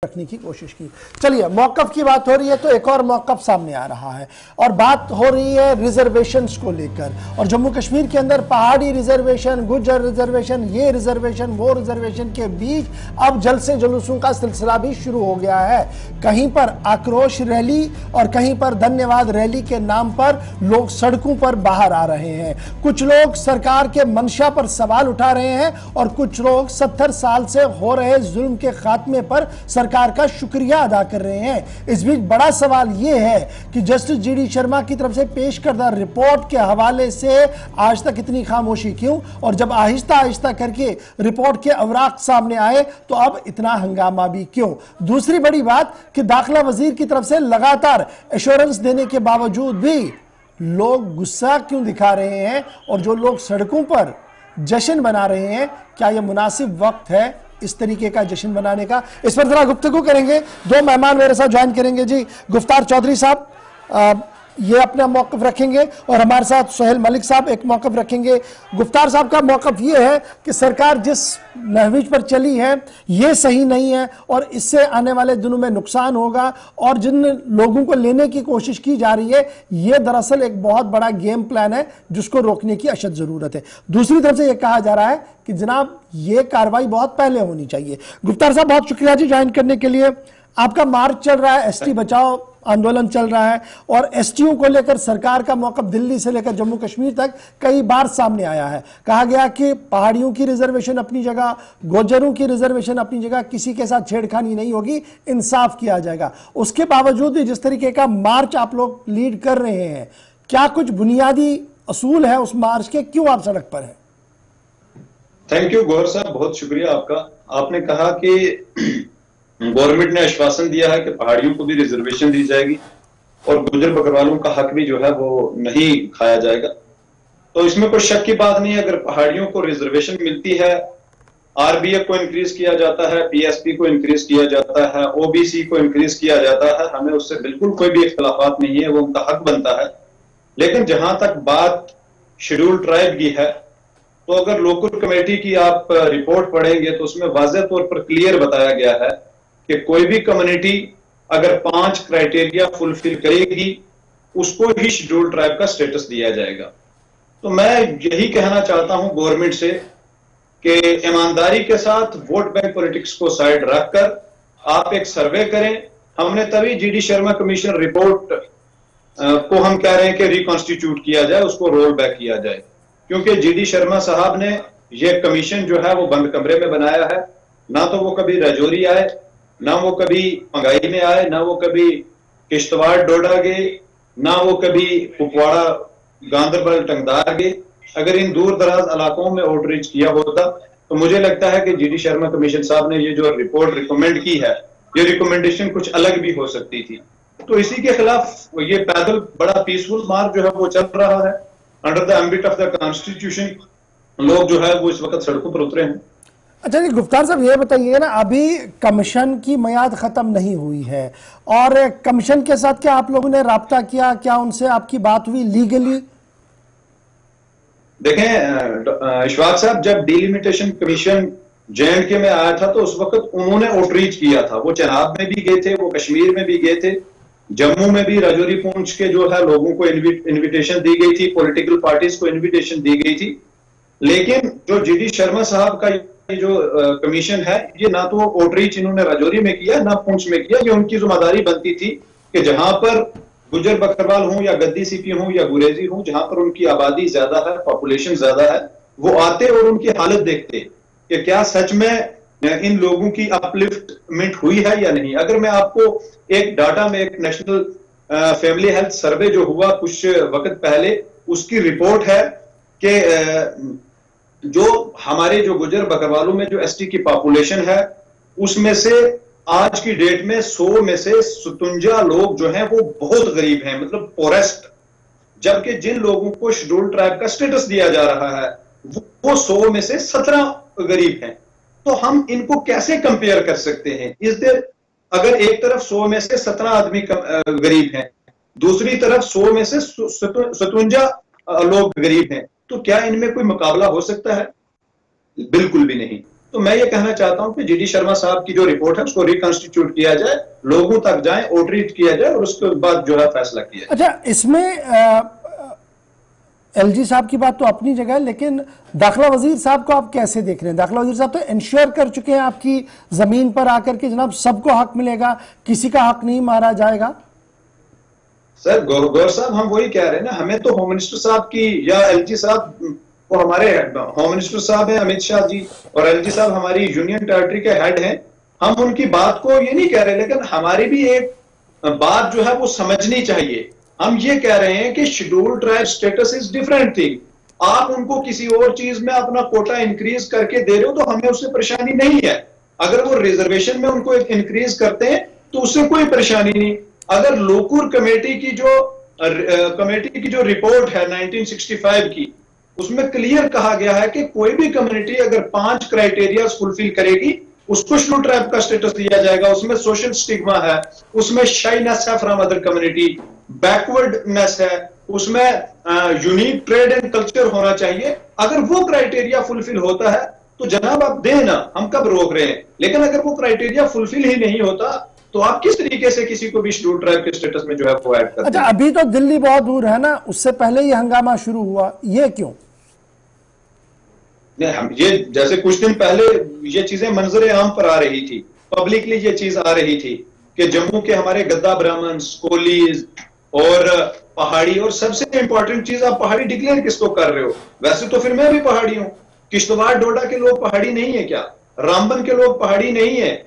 रखने की कोशिश की। चलिए, मौकफ की बात हो रही है तो एक और मौकफ सामने आ रहा है और बात हो रही है रिजर्वेशंस को लेकर। और जम्मू कश्मीर के अंदर पहाड़ी रिजर्वेशन, गुज्जर रिजर्वेशन, ये रिजर्वेशन वो रिजर्वेशन के बीच अब जलसे जुलूसों का सिलसिला भी शुरू हो गया है। कहीं पर आक्रोश रैली और कहीं पर धन्यवाद रैली के नाम पर लोग सड़कों पर बाहर आ रहे हैं। कुछ लोग सरकार के मंशा पर सवाल उठा रहे हैं और कुछ लोग 70 साल से हो रहे जुल्म के खात्मे पर सरकार का शुक्रिया अदा कर रहे हैं। इस बीच बड़ा सवाल यह है कि जस्टिस जीडी शर्मा की तरफ से पेश करदा रिपोर्ट के हवाले से आज तक इतनी खामोशी क्यों, और जब आहिस्ता आहिस्ता करके रिपोर्ट के अवराक सामने आए तो अब इतना हंगामा भी क्यों। दूसरी बड़ी बात कि दाखिला वजीर की तरफ से लगातार एश्योरेंस देने के बावजूद भी लोग गुस्सा क्यों दिखा रहे हैं और जो लोग सड़कों पर जश्न बना रहे हैं, क्या यह मुनासिब वक्त है इस तरीके का जश्न बनाने का? इस पर जरा गुफ्तगू करेंगे। दो मेहमान मेरे साथ ज्वाइन करेंगे जी। गुफ्तार चौधरी साहब ये अपना मौकफ रखेंगे और हमारे साथ सोहेल मलिक साहब एक मौकफ रखेंगे। गुफ्तार साहब का मौकफ ये है कि सरकार जिस नहज पर चली है ये सही नहीं है और इससे आने वाले दिनों में नुकसान होगा, और जिन लोगों को लेने की कोशिश की जा रही है ये दरअसल एक बहुत बड़ा गेम प्लान है जिसको रोकने की अशद जरूरत है। दूसरी तरफ से यह कहा जा रहा है कि जनाब ये कार्रवाई बहुत पहले होनी चाहिए। गुफ्तार साहब बहुत शुक्रिया जी ज्वाइन करने के लिए। आपका मार्च चल रहा है, एसटी बचाओ आंदोलन चल रहा है और एसटीओ को लेकर सरकार का मौकफ दिल्ली से लेकर जम्मू कश्मीर तक कई बार सामने आया है। कहा गया कि पहाड़ियों की रिजर्वेशन अपनी जगह, गुज्जरों की रिजर्वेशन अपनी जगह, किसी के साथ छेड़खानी नहीं होगी, इंसाफ किया जाएगा। उसके बावजूद भी जिस तरीके का मार्च आप लोग लीड कर रहे हैं, क्या कुछ बुनियादी असूल है उस मार्च के, क्यों आप सड़क पर हैं? थैंक यू गौर साहब, बहुत शुक्रिया आपका। आपने कहा कि गवर्नमेंट ने आश्वासन दिया है कि पहाड़ियों को भी रिजर्वेशन दी जाएगी और गुज्जर बकरवालों का हक भी जो है वो नहीं खाया जाएगा, तो इसमें कोई शक की बात नहीं है। अगर पहाड़ियों को रिजर्वेशन मिलती है, आरबीएफ को इंक्रीज किया जाता है, पीएसपी को इंक्रीज किया जाता है, ओबीसी को इंक्रीज किया जाता है, हमें उससे बिल्कुल कोई भी इख्तलाफात नहीं है, वो उनका हक बनता है। लेकिन जहां तक बात शेड्यूल ट्राइब की है, तो अगर लोकल कमेटी की आप रिपोर्ट पढ़ेंगे तो उसमें वाज़ेह तौर पर क्लियर बताया गया है कि कोई भी कम्युनिटी अगर 5 क्राइटेरिया फुलफिल करेगी उसको ही शेड्यूल ट्राइब का स्टेटस दिया जाएगा। तो मैं यही कहना चाहता हूं गवर्नमेंट से कि ईमानदारी के साथ वोट बैंक पॉलिटिक्स को साइड रखकर आप एक सर्वे करें। हमने तभी जीडी शर्मा कमीशन रिपोर्ट को हम कह रहे हैं कि रिकॉन्स्टिट्यूट किया जाए, उसको रोल बैक किया जाए, क्योंकि जीडी शर्मा साहब ने यह कमीशन जो है वो बंद कमरे में बनाया है। ना तो वो कभी राजौरी आए, ना वो कभी पंगाई में आए, ना वो कभी किश्तवाड़ डोडा गए, ना वो कभी कुपवाड़ा गांधरबल टंगदार गए। अगर इन दूर दराज इलाकों में आउटरीच किया होता तो मुझे लगता है कि जीडी शर्मा कमीशन साहब ने ये जो रिपोर्ट रिकमेंड की है, ये रिकमेंडेशन कुछ अलग भी हो सकती थी। तो इसी के खिलाफ ये पैदल बड़ा पीसफुल मार्च जो है वो चल रहा है under the ambit of the constitution. लोग जो है वो इस वक्त सड़कों पर उतरे हैं। अच्छा जी, गुफ्तार साहब ये बताइए ना, अभी कमीशन की मियाद खत्म नहीं हुई है और कमीशन के साथ क्या आप लोगों ने राब्ता किया, क्या उनसे आपकी बात हुई लीगली? देखें इशफाक साहब, जब डिलिमिटेशन कमीशन जे&के में आया था तो उस वक्त उन्होंने आउटरीच किया था। वो चनाब में भी गए थे, वो कश्मीर में भी गए थे, जम्मू में भी राजौरी पूंछ के जो है लोगों को इन्विटेशन दी गई थी, पॉलिटिकल पार्टीज को इन्विटेशन दी गई थी। लेकिन जो जीडी शर्मा साहब का जो कमीशन है, ये ना तो आउटरीच इन्होंने राजौरी में किया ना पूंछ में किया। ये उनकी जिम्मेदारी बनती थी कि जहां पर गुज्जर बकरवाल हों या गद्दी सीपी हों या गुरेजी हों, जहां पर उनकी आबादी ज्यादा है, पॉपुलेशन ज्यादा है, वो आते और उनकी हालत देखते कि क्या सच में इन लोगों की अपलिफ्टमेंट हुई है या नहीं। अगर मैं आपको एक डाटा में एक नेशनल फैमिली हेल्थ सर्वे जो हुआ कुछ वक्त पहले, उसकी रिपोर्ट है कि जो हमारे जो गुज्जर बकरवालों में जो एसटी की पॉपुलेशन है, उसमें से आज की डेट में 100 में से 57 लोग जो हैं वो बहुत गरीब हैं, मतलब पोरेस्ट। जबकि जिन लोगों को शेड्यूल ट्राइब का स्टेटस दिया जा रहा है वो 100 में से 17 गरीब हैं। तो हम इनको कैसे कंपेयर कर सकते हैं? अगर एक तरफ 100 में से 17 आदमी गरीब हैं, दूसरी तरफ 100 में से 57 लोग गरीब हैं, तो क्या इनमें कोई मुकाबला हो सकता है? बिल्कुल भी नहीं। तो मैं ये कहना चाहता हूं कि जीडी शर्मा साहब की जो रिपोर्ट है उसको रिकंस्टिट्यूट किया जाए, लोगों तक जाए, आउटरीच किया जाए और उसके बाद जो है फैसला किया जाए। अच्छा, इसमें एलजी साहब की बात तो अपनी जगह है, लेकिन दाखिला वजीर साहब को आप कैसे देख रहे हैं? दाखिला वजीर साहब तो इंश्योर कर चुके हैं आपकी जमीन पर आकर के जनाब सबको हक मिलेगा, किसी का हक नहीं मारा जाएगा। सर गौर साहब, हम वही कह रहे हैं ना, हमें तो होम मिनिस्टर साहब की या एलजी साहब, वो हमारे होम मिनिस्टर साहब हैं अमित शाह जी, और एलजी साहब हमारी यूनियन टेरिटरी के हेड हैं, हम उनकी बात को ये नहीं कह रहे, लेकिन हमारी भी एक बात जो है वो समझनी चाहिए। हम ये कह रहे हैं कि scheduled tribe status is different thing. आप उनको किसी और चीज में अपना कोटा इंक्रीज करके दे रहे हो तो हमें उससे परेशानी नहीं है। अगर वो रिजर्वेशन में उनको इंक्रीज करते हैं तो उससे कोई परेशानी नहीं। अगर लोकूर कमेटी की जो रिपोर्ट है 1965 की, उसमें क्लियर कहा गया है कि कोई भी कम्युनिटी अगर 5 क्राइटेरिया फुलफिल करेगी उसको शेड्यूल्ड ट्राइब का स्टेटस दिया जाएगा। उसमें सोशल स्टिग्मा है, उसमें शाइनेस है फ्रॉम अदर कम्युनिटी, बैकवर्डनेस है, उसमें यूनिक ट्रेड एंड कल्चर होना चाहिए। अगर वो क्राइटेरिया फुलफिल होता है तो जनाब आप दें ना, हम कब रोक रहे हैं। लेकिन अगर वो क्राइटेरिया फुलफिल ही नहीं होता तो आप किस तरीके से किसी को भी शेड्यूल्ड ट्राइब के स्टेटस में जो है वो ऐड करते हैं? अच्छा, अभी तो दिल्ली बहुत दूर है ना, उससे पहले ही हंगामा शुरू हुआ, ये क्यों? हम ये जैसे कुछ दिन पहले ये चीजें मंजर आम पर आ रही थी, पब्लिकली ये चीज आ रही थी कि जम्मू के हमारे गद्दा ब्राह्मण, कोलीज और पहाड़ी, और सबसे इंपॉर्टेंट चीज आप पहाड़ी डिक्लेयर किसको कर रहे हो? वैसे तो फिर मैं भी पहाड़ी हूं। किश्तवाड़ डोडा के लोग पहाड़ी नहीं है क्या? रामबन के लोग पहाड़ी नहीं है?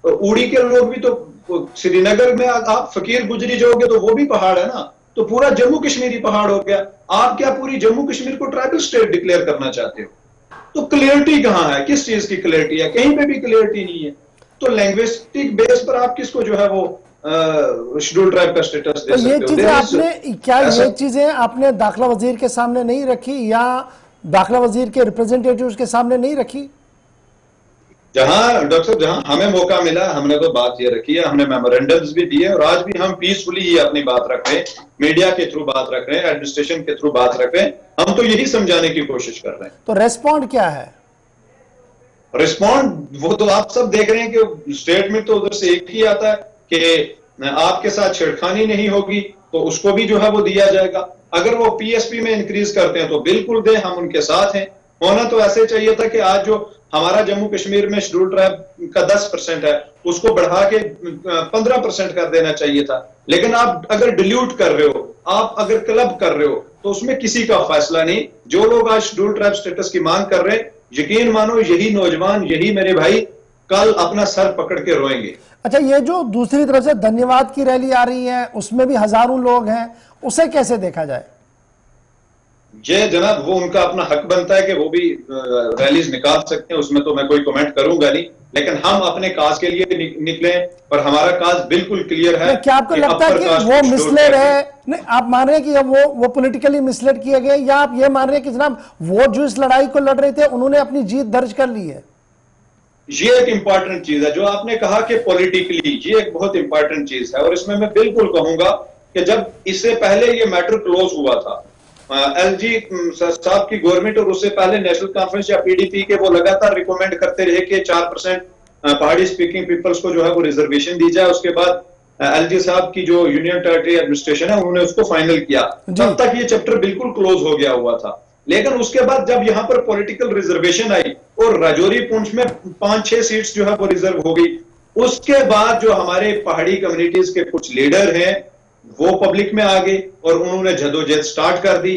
उड़ी के लोग भी तो, श्रीनगर में आप फकीर गुजरी जाओगे तो वो भी पहाड़ है ना। तो पूरा जम्मू कश्मीर ही पहाड़ हो गया। आप क्या पूरी जम्मू कश्मीर को ट्राइबल स्टेट डिक्लेयर करना चाहते हो? तो क्लियरिटी कहां है? किस चीज की क्लियरिटी है? कहीं पे भी क्लियरिटी नहीं है। तो लैंग्विस्टिक बेस पर आप किसको जो है वो शेड्यूल्ड ट्राइब का स्टेटस दे सकते हो? ये चीजें आपने क्या ये चीजें आपने दाखिला वजीर के सामने नहीं रखी या दाखिला वजीर के रिप्रेजेंटेटिव्स के सामने नहीं रखी? जहां डॉक्टर साहब, जहां हमें मौका मिला हमने तो बात ये रखी है, हमने मेमोरेंडम्स भी दिए और आज भी हम पीसफुली ही अपनी बात रख रहे हैं, मीडिया के थ्रू बात रख रहे हैं, एडमिनिस्ट्रेशन के थ्रू बात रख रहे हैं। हम तो यही समझाने की कोशिश कर रहे हैं। तो रेस्पॉन्ड क्या है? रिस्पॉन्ड वो तो आप सब देख रहे हैं कि स्टेटमेंट तो उधर से एक ही आता है कि आपके साथ छेड़खानी नहीं होगी, तो उसको भी जो है वो दिया जाएगा। अगर वो पीएसपी में इंक्रीज करते हैं तो बिल्कुल दें, हम उनके साथ हैं। होना तो ऐसे चाहिए था कि आज जो हमारा जम्मू कश्मीर में शेड्यूल्ड ट्राइब का 10% है उसको बढ़ा के 15% कर देना चाहिए था। लेकिन आप अगर डिल्यूट कर रहे हो, आप अगर क्लब कर रहे हो, तो उसमें किसी का फैसला नहीं। जो लोग आज शेड्यूल्ड ट्राइब स्टेटस की मांग कर रहे हैं, यकीन मानो यही नौजवान, यही मेरे भाई कल अपना सर पकड़ के रोएंगे। अच्छा, ये जो दूसरी तरफ से धन्यवाद की रैली आ रही है उसमें भी हजारों लोग हैं, उसे कैसे देखा जाए? ये जनाब वो उनका अपना हक बनता है कि वो भी रैलीज निकाल सकते हैं, उसमें तो मैं कोई कमेंट करूंगा नहीं। लेकिन हम अपने काज के लिए निकले और हमारा काज बिल्कुल क्लियर है। क्या आपको लगता है कि वो मिसलेड है? नहीं, आप मान रहे हैं कि वो पॉलिटिकली मिसलेड किए गए, या आप ये मान रहे हैं कि जनाब वो जो इस लड़ाई को लड़ रहे थे उन्होंने अपनी जीत दर्ज कर ली है? ये एक इंपॉर्टेंट चीज है जो आपने कहा कि पॉलिटिकली, ये एक बहुत इंपॉर्टेंट चीज है। और इसमें मैं बिल्कुल कहूंगा कि जब इससे पहले ये मैटर क्लोज हुआ था, एलजी साहब की गवर्नमेंट और उससे पहले नेशनल कॉन्फ्रेंस या पीडीपी के वो लगातार रिकमेंड करते रहे कि 4% पहाड़ी स्पीकिंग पीपल्स को जो है वो रिजर्वेशन दी जाए। उसके बाद एलजी साहब की जो यूनियन टेरिटरी एडमिनिस्ट्रेशन है उन्होंने उसको फाइनल किया। तब तक ये चैप्टर बिल्कुल क्लोज हो गया हुआ था। लेकिन उसके बाद जब यहां पर पॉलिटिकल रिजर्वेशन आई और राजौरी पुंछ में 5-6 सीट्स जो है वो रिजर्व हो गई, उसके बाद जो हमारे पहाड़ी कम्युनिटीज के कुछ लीडर हैं वो पब्लिक में आ गए और उन्होंने जद्दोजहद स्टार्ट कर दी।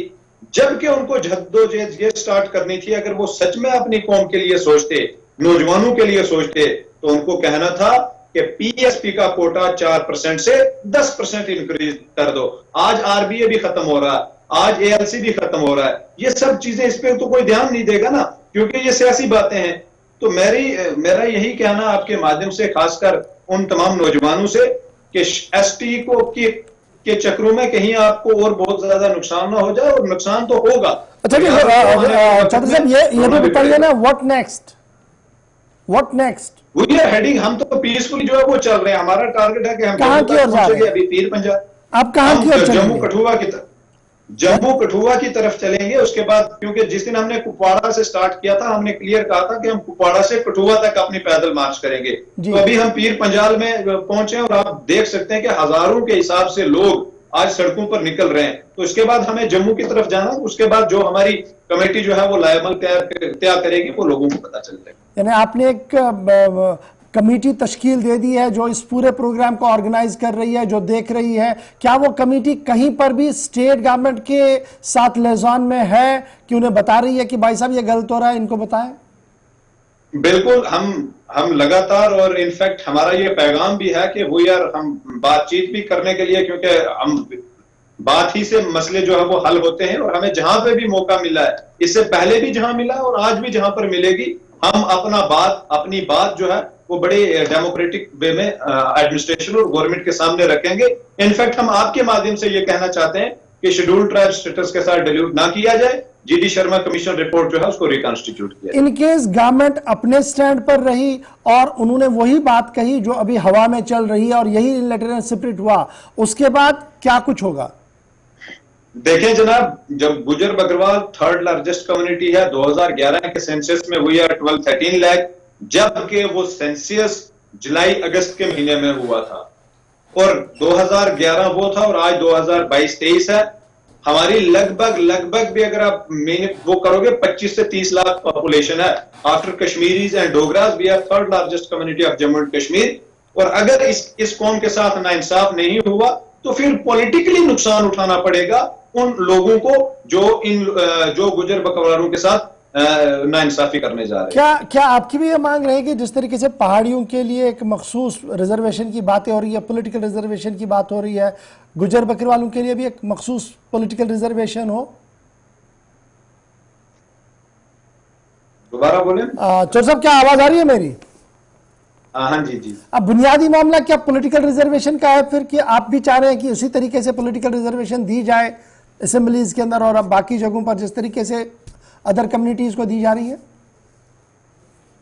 जबकि उनको जद्दोजहद ये स्टार्ट करनी थी, अगर वो सच में अपनी कौम के लिए सोचते, नौजवानों के लिए सोचते, तो उनको कहना था कि पीएसपी का कोटा 4% से 10% इंक्रीज कर दो। आज आरबीए भी खत्म हो रहा है, आज एएलसी भी खत्म हो रहा है। ये सब चीजें, इस पे तो कोई ध्यान नहीं देगा ना, क्योंकि ये सियासी बातें हैं। तो मेरा यही कहना आपके माध्यम से खासकर उन तमाम नौजवानों से कि एसटी को के चक्रों में कहीं आपको और बहुत ज्यादा नुकसान ना हो जाए, और नुकसान तो होगा। अच्छा जी, चौधरी साहब ये भी बताइए ना, व्हाट नेक्स्ट? वही है हेडिंग। हम तो पीसफुली जो है वो चल रहे हैं। हमारा टारगेट है कि हम कहां की ओर जा रहे हैं? अभी पीर पंजाब, आप कहां की ओर चल रहे हैं? जम्मू कठुआ की तरफ। जम्मू कठुआ की तरफ चलेंगे। उसके बाद, क्योंकि जिस दिन हमने कुपवाड़ा से स्टार्ट किया था, हमने क्लियर कहा था कि हम कुपवाड़ा से कठुआ तक अपनी पैदल मार्च करेंगे। तो अभी हम पीर पंजाल में पहुंचे और आप देख सकते हैं कि हजारों के हिसाब से लोग आज सड़कों पर निकल रहे हैं। तो उसके बाद हमें जम्मू की तरफ जाना, उसके बाद जो हमारी कमेटी जो है वो लायमल तय करेगी, वो लोगों को पता चल जाएगा। यानी आपने एक कमेटी तश्कील दे दी है जो इस पूरे प्रोग्राम को ऑर्गेनाइज कर रही है, जो देख रही है। क्या वो कमेटी कहीं पर भी स्टेट गवर्नमेंट के साथ लियाज़न में है कि उन्हें बता रही है कि भाई साहब ये गलत हो रहा है, इनको बताएं? बिल्कुल, हम लगातार, और इनफैक्ट हमारा ये पैगाम भी है कि वो यार हम बातचीत भी करने के लिए, क्योंकि हम बात ही से मसले जो है वो हल होते हैं, और हमें जहां पे भी मौका मिला है, इससे पहले भी जहां मिला और आज भी जहां पर मिलेगी, हम अपनी बात जो है वो बड़े डेमोक्रेटिक वे में एडमिनिस्ट्रेशन और गवर्नमेंट के सामने रखेंगे। इनफैक्ट हम आपके माध्यम से ये कहना चाहते हैं कि शेड्यूल्ड ट्राइब स्टेटस के साथ डिल्यूट ना किया जाए। जीडी शर्मा कमीशन रिपोर्ट जो है उसको रिकॉन्स्टिट्यूट किया। इन केस गवर्नमेंट अपने स्टैंड पर रही और उन्होंने वही बात कही जो अभी हवा में चल रही है और यही लेटर स्पिरिट हुआ, उसके बाद क्या कुछ होगा? देखें जनाब, जब गुजर बकरवाल थर्ड लार्जेस्ट कम्युनिटी है, 2011 के सेंसस में हुई है 12-13 लाख, जबकि वो सेंसस जुलाई अगस्त के महीने में हुआ था, और 2011 वो था और आज 2022-23 है। हमारी लगभग भी अगर आप वो करोगे 25 से 30 लाख पॉपुलेशन है। After Kashmiris and Dogras we are third largest community of Jammu and Kashmir. और अगर इस कौम के साथ नाइंसाफ नहीं हुआ तो फिर पॉलिटिकली नुकसान उठाना पड़ेगा उन लोगों को जो गुजर बकरवालों के साथ नाइंसाफी करने जा रहे हैं। क्या आपकी भी ये मांग रहेगी जिस तरीके से पहाड़ियों के लिए एक मखसूस रिजर्वेशन की बातें हो रही है, पॉलिटिकल रिजर्वेशन की बात हो रही है, गुजर बकरवालों के लिए भी एक मखसूस पॉलिटिकल रिजर्वेशन हो? दोबारा बोले। चौर साहब, क्या आवाज आ रही है मेरी? हाँ जी। अब बुनियादी मामला क्या पॉलिटिकल रिजर्वेशन का है फिर, कि आप भी चाह रहे हैं कि उसी तरीके से पॉलिटिकल रिजर्वेशन दी जाए असेंबलीज के अंदर और अब बाकी जगहों पर जिस तरीके से अदर कम्युनिटीज को दी जा रही है?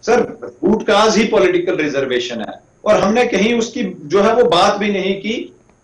सर, रूट काज ही पॉलिटिकल रिजर्वेशन है और हमने कहीं उसकी जो है वो बात भी नहीं की।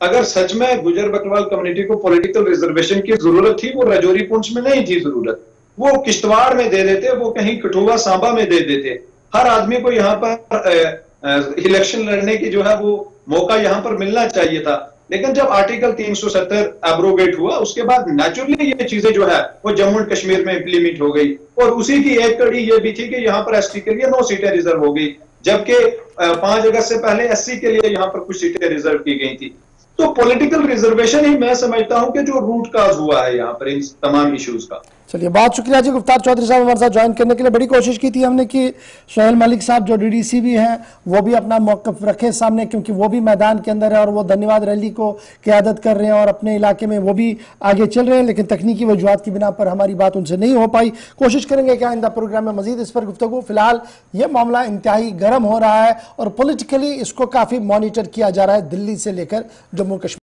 अगर सच में गुजर बकरवाल कम्युनिटी को पॉलिटिकल रिजर्वेशन की जरूरत थी, वो राजौरी पुंछ में नहीं थी जरूरत, वो किश्तवाड़ में दे देते, वो कहीं कठुआ सांबा में दे देते। हर आदमी को यहाँ पर इलेक्शन लड़ने की जो है वो मौका यहाँ पर मिलना चाहिए था। लेकिन जब आर्टिकल 370 एब्रोगेट हुआ, उसके बाद नेचुरली ये चीजें जो है वो जम्मू एंड कश्मीर में इंप्लीमेंट हो गई। और उसी की एक कड़ी ये भी थी कि यहाँ पर एसटी के लिए 9 सीटें रिजर्व हो गई, जबकि 5 अगस्त से पहले एससी के लिए यहाँ पर कुछ सीटें रिजर्व की गई थी। तो पॉलिटिकल रिजर्वेशन ही मैं समझता हूं कि जो रूट काज हुआ है यहाँ पर इन तमाम इश्यूज का। चलिए, बहुत शुक्रिया जी गुफ्तार चौधरी साहब हमारे साथ ज्वाइन करने के लिए। बड़ी कोशिश की थी हमने कि सोहेल मलिक साहब जो डीडीसी भी हैं वो भी अपना मौक़िफ़ रखे सामने, क्योंकि वो भी मैदान के अंदर है और वो धन्यवाद रैली को क़यादत कर रहे हैं और अपने इलाके में वो भी आगे चल रहे हैं, लेकिन तकनीकी वजूहात की बिना पर हमारी बात उनसे नहीं हो पाई। कोशिश करेंगे कि आइंदा प्रोग्राम में मजीद इस पर गुफ्तगू। फिलहाल ये मामला इंतहाई गर्म हो रहा है और पोलिटिकली इसको काफ़ी मॉनिटर किया जा रहा है, दिल्ली से लेकर जम्मू कश्मीर।